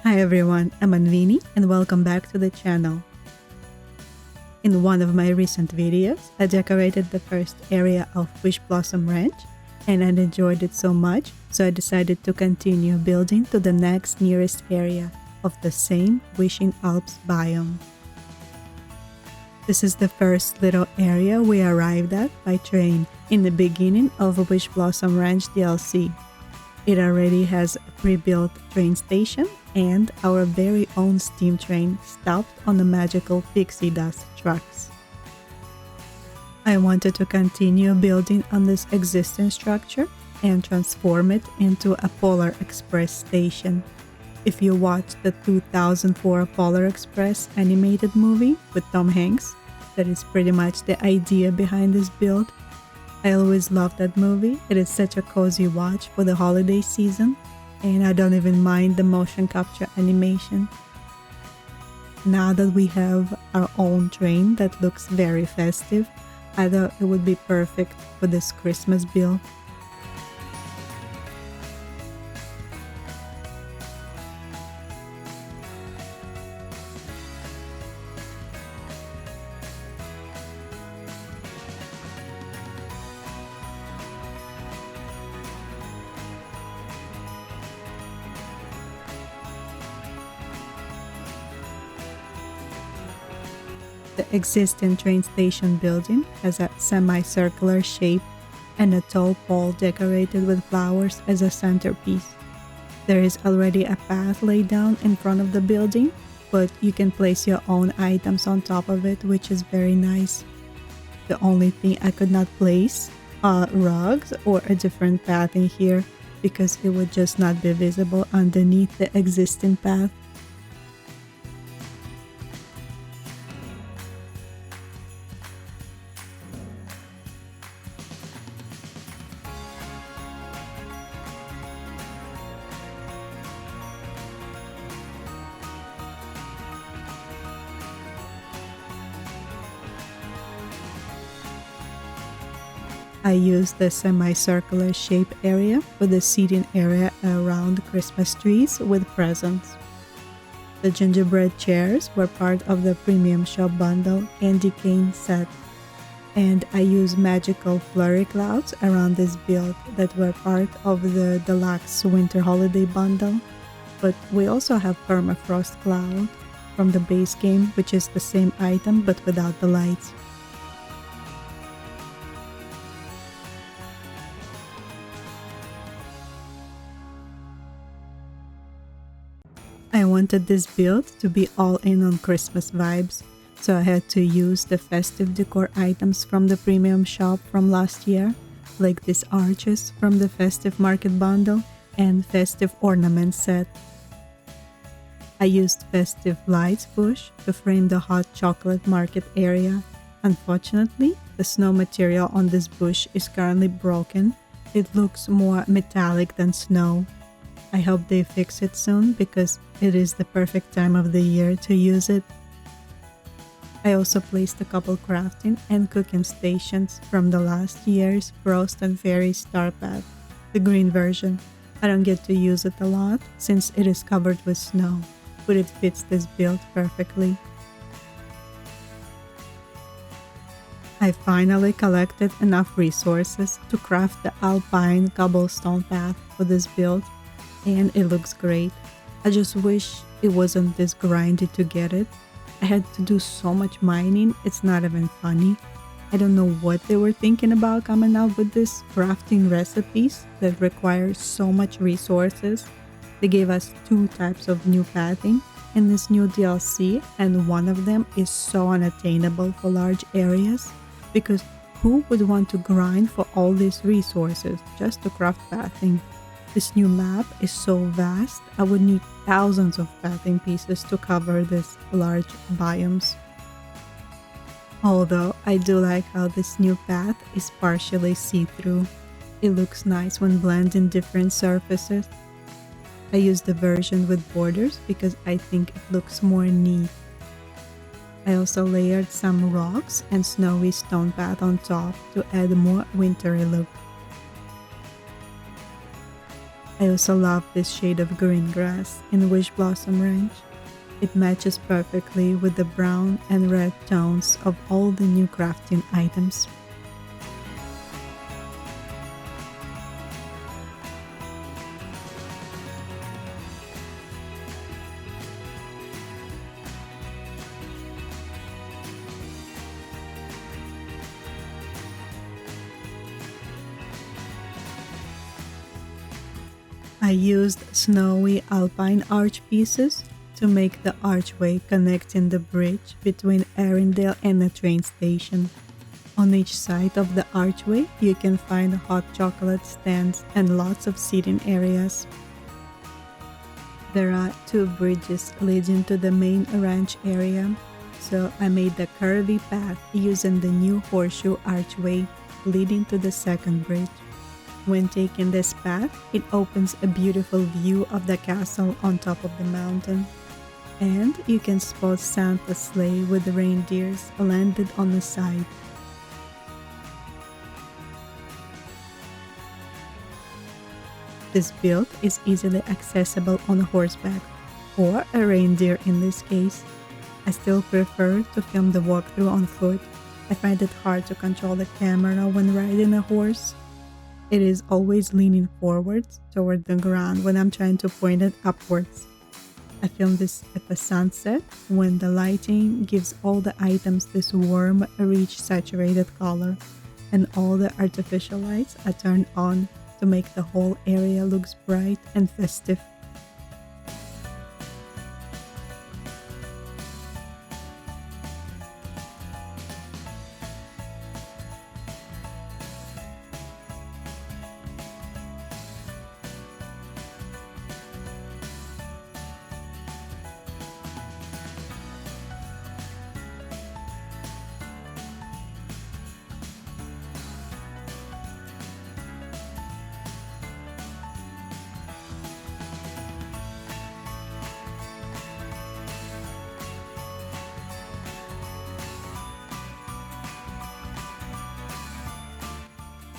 Hi everyone, I'm Anvini and welcome back to the channel. In one of my recent videos, I decorated the first area of Wishblossom Ranch and I enjoyed it so much, so I decided to continue building to the next nearest area of the same Wishing Alps biome. This is the first little area we arrived at by train in the beginning of Wishblossom Ranch DLC. It already has a pre-built train station and our very own steam train stopped on the magical pixie dust trucks. I wanted to continue building on this existing structure and transform it into a Polar Express station. If you watched the 2004 Polar Express animated movie with Tom Hanks, that is pretty much the idea behind this build. I always loved that movie. It is such a cozy watch for the holiday season, and I don't even mind the motion capture animation. Now that we have our own train that looks very festive, I thought it would be perfect for this Christmas build. The existing train station building has a semicircular shape and a tall pole decorated with flowers as a centerpiece. There is already a path laid down in front of the building, but you can place your own items on top of it, which is very nice. The only thing I could not place are rugs or a different path in here because it would just not be visible underneath the existing path. I used the semicircular shape area for the seating area around Christmas trees with presents. The gingerbread chairs were part of the Premium Shop Bundle Candy Cane set, and I used magical flurry clouds around this build that were part of the Deluxe Winter Holiday Bundle, but we also have Permafrost Cloud from the base game, which is the same item but without the lights. I wanted this build to be all in on Christmas vibes, so I had to use the festive decor items from the premium shop from last year, like these arches from the festive market bundle and festive ornament set. I used festive lights bush to frame the hot chocolate market area. Unfortunately, the snow material on this bush is currently broken. It looks more metallic than snow. I hope they fix it soon because it is the perfect time of the year to use it. I also placed a couple crafting and cooking stations from the last year's Frost and Fairy Star Path, the green version. I don't get to use it a lot since it is covered with snow, but it fits this build perfectly. I finally collected enough resources to craft the Alpine Cobblestone Path for this build, and it looks great. I just wish it wasn't this grindy to get it. I had to do so much mining, it's not even funny. I don't know what they were thinking about coming up with these crafting recipes that require so much resources. They gave us 2 types of new pathing in this new DLC, and one of them is so unattainable for large areas because who would want to grind for all these resources just to craft pathing? This new map is so vast, I would need thousands of pathing pieces to cover these large biomes. Although I do like how this new path is partially see-through. It looks nice when blending different surfaces. I use the version with borders because I think it looks more neat. I also layered some rocks and snowy stone path on top to add a more wintry look. I also love this shade of green grass in Wishblossom Ranch. It matches perfectly with the brown and red tones of all the new crafting items. I used snowy alpine arch pieces to make the archway connecting the bridge between Arendelle and the train station. On each side of the archway, you can find hot chocolate stands and lots of seating areas. There are 2 bridges leading to the main ranch area, so I made the curvy path using the new horseshoe archway leading to the second bridge. When taking this path, it opens a beautiful view of the castle on top of the mountain. And you can spot Santa's sleigh with the reindeers landed on the side. This build is easily accessible on horseback, or a reindeer in this case. I still prefer to film the walkthrough on foot. I find it hard to control the camera when riding a horse. It is always leaning forwards toward the ground when I'm trying to point it upwards. I filmed this at the sunset when the lighting gives all the items this warm, rich, saturated color, and all the artificial lights are turned on to make the whole area looks bright and festive.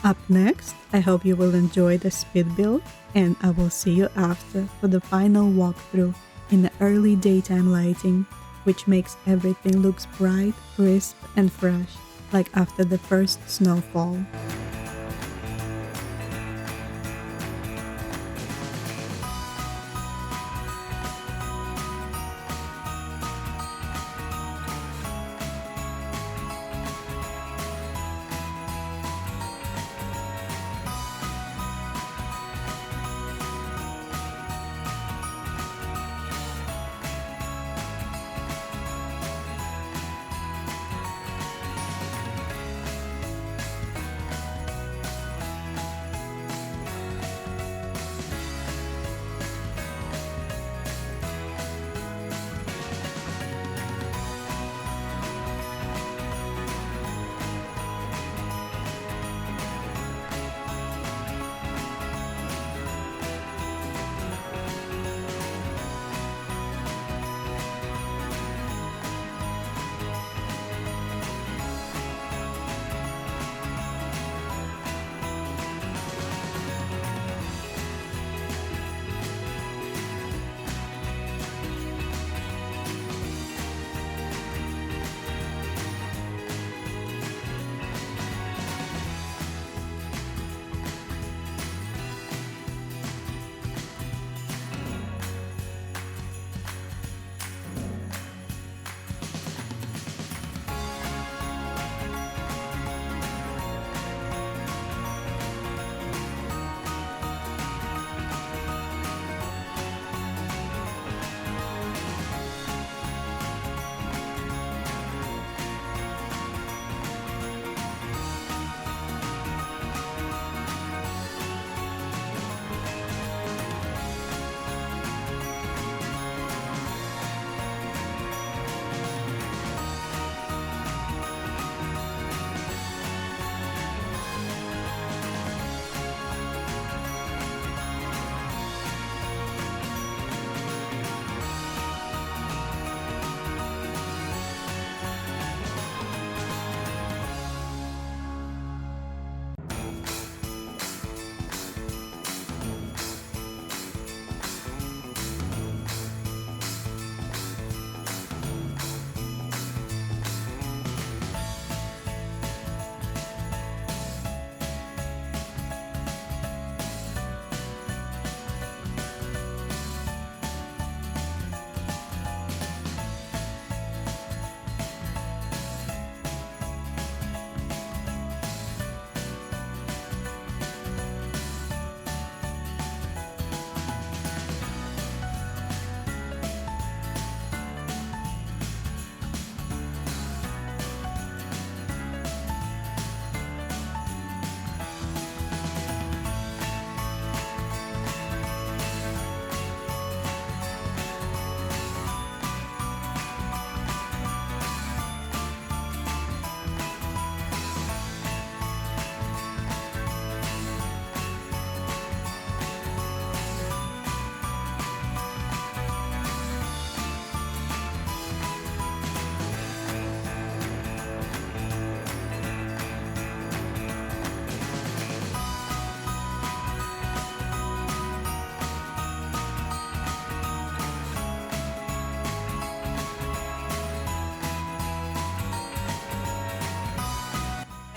Up next, I hope you will enjoy the speed build, and I will see you after for the final walkthrough in the early daytime lighting, which makes everything looks bright, crisp, and fresh, like after the first snowfall.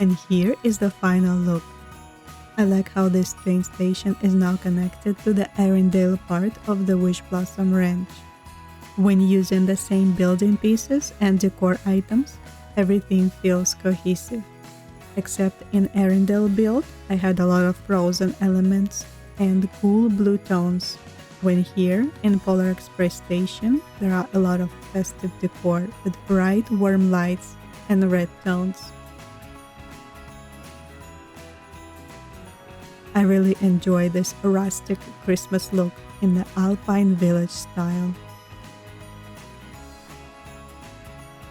And here is the final look. I like how this train station is now connected to the ARENDELLE part of the Wishblossom Ranch. When using the same building pieces and decor items, everything feels cohesive. Except in ARENDELLE build, I had a lot of frozen elements and cool blue tones, when here in Polar Express Station there are a lot of festive decor with bright warm lights and red tones. I really enjoy this rustic Christmas look in the Alpine Village style.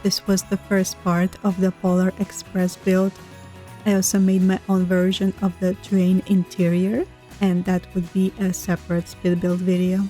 This was the first part of the Polar Express build. I also made my own version of the train interior, and that would be a separate speed build video.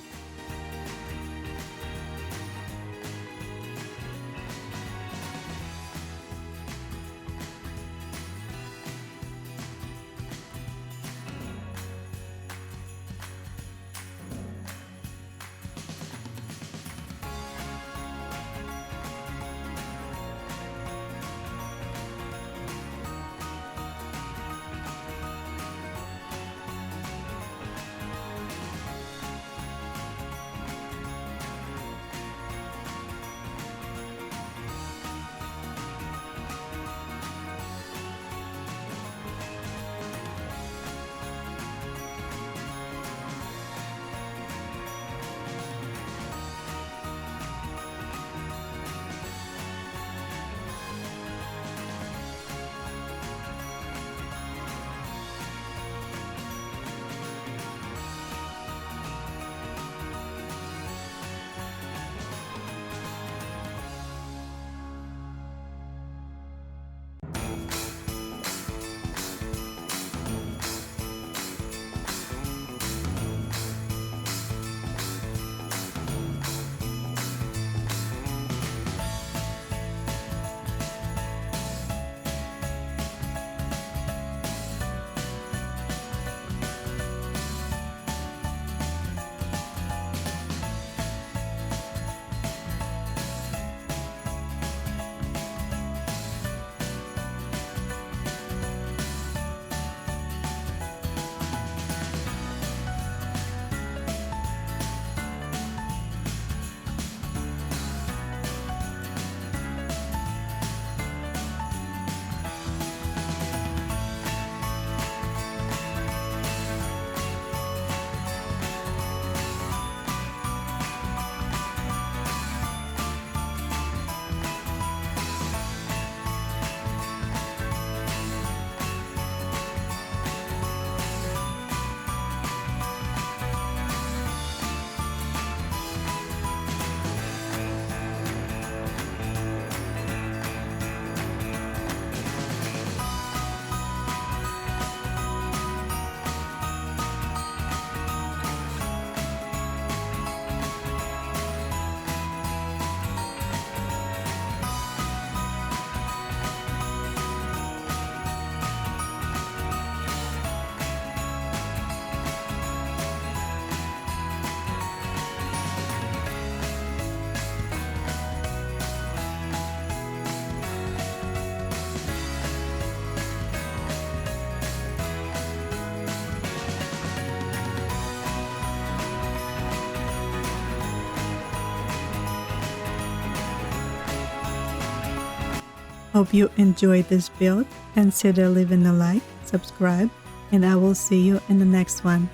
Hope you enjoyed this build. Consider leaving a like, subscribe, and I will see you in the next one.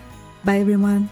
Bye everyone!